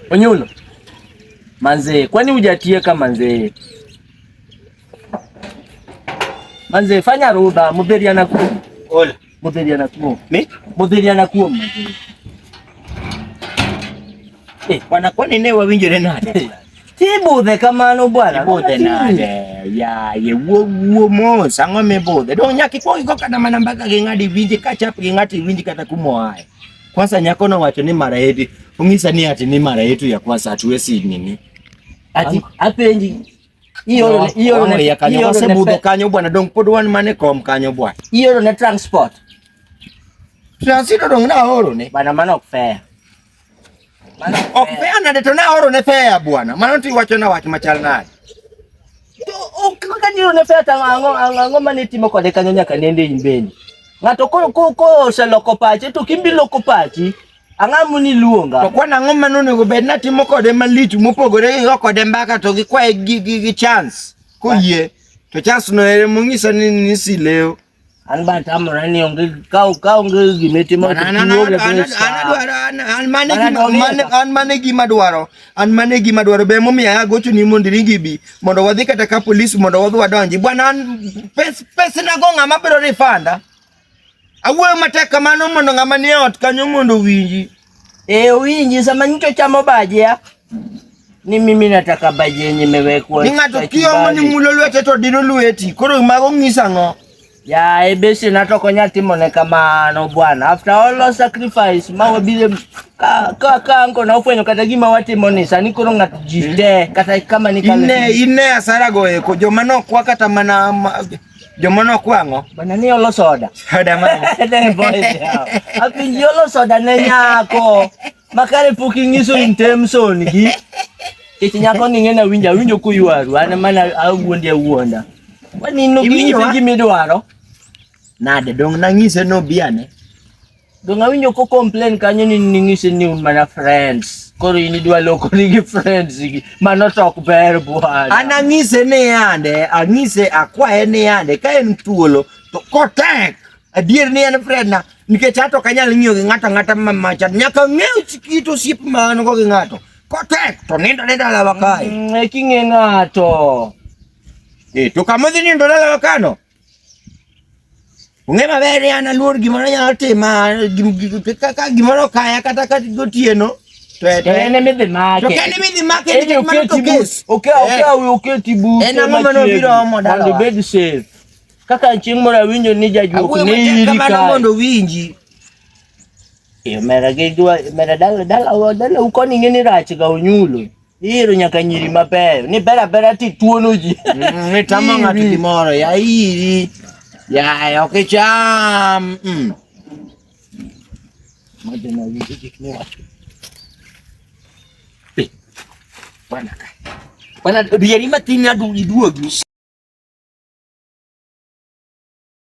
Onyulo. Manze, kwani hujatie kama manze? Manze, fanya ruda, mudheri anakuwa. Ola, mudheri anakuwa. Ni? Mudheri anakuwa manze. Bwana kwani newe winjore nade? Tibudhe kamano bwana. Tibudhe nade. Ya, ye wo mo sango me budhe. Dong nyaki po iko kada manambaka gingadi winji kachap gingati winji kata kumoae. Kwanza nyako na wacho ni mara yetu. Ungisa ni ati ni mara yetu ya kwanza hatuwezi nini. Ati apenji. Iyo ya kanyo kwa sebudho kanyo bwana dong podwan mane kom kanyo bwana. Iyo ne transport. Transito dong na oro ne. Bana manok fair. Okfea na deto na oro ne fea bwana. Mano ti wacho na wach machal nade. Kaka ndio ne fea ango manitimo kode kanyo nyaka nende imbeni. Ngato ko seloko pache to kimbi loko pachi angamu ni luonga. To kwana ango mano go bed na timo kode malitu mopogore go kode mbaka to gikwae gi chance. Koyie to chance no ere mungisa ni sileo. An ba tamora ni onge ka onge gimetimo to an mane gima dwaro be momiya gocho ni mondo ringibi mondo wadhi kata ka police mondo wadhi wadonji bwana pesa na go ngama biro refanda awuoyo matek kamano mondo ngama ni ot kanyo mondo winji winji sama nito chamo baje ni mimi nataka baje nimewekwa ni ngato kiomo ni mulo lwete to dino lweti koro mago ngisa ngo ya ebesi natoko nyatimo ne kamano bwana after all the sacrifice mawe bile ka anko na ufwenyo kata gima watimo ni sani koro ng'ato jite kata kama ni kale ine asara go eko joma no kwa kata mana joma no kwango bana ni olo soda mana ne boys apinji olo soda ne nyako makare pukingiso intemson gi kiti nyako ni ngena winjo kuywaru ana mana awuonda wani no gimi dwaro nade dong nangise no biane dong awinjo ko complain kanyo ni ngise ni mana friends koro ini dwa loko ni friends gi mano tok ber bwana anangise ne yande angise akwae ne yande ka en tuolo to kotek adier ni en friend na nikech ato kanyal ng'iyo gi ngata mamacha nyaka ng'ew chikito siep mano go gi ngato kotek to nindo ne dala wakai kinge ngato to kamodhi nindo dala wakano unge maber yana luor gimoro nyalo tima kaka gimoro kaya kata gotieno to ene midhi make to kene midhi make ni mano to case okay tibu ena mano biro modala and bed safe kaka chieng' moro winjo ni jajuok ne yiri ka mondo winji mera dala uko ni ngeni rach ga Onyulo iro nyaka nyiri mabeyo ni bera ti tuono ji ni tamo ng'ato gimoro ya iri ya okay cham madena winji gikni wacho bana rieri matin adu iduogi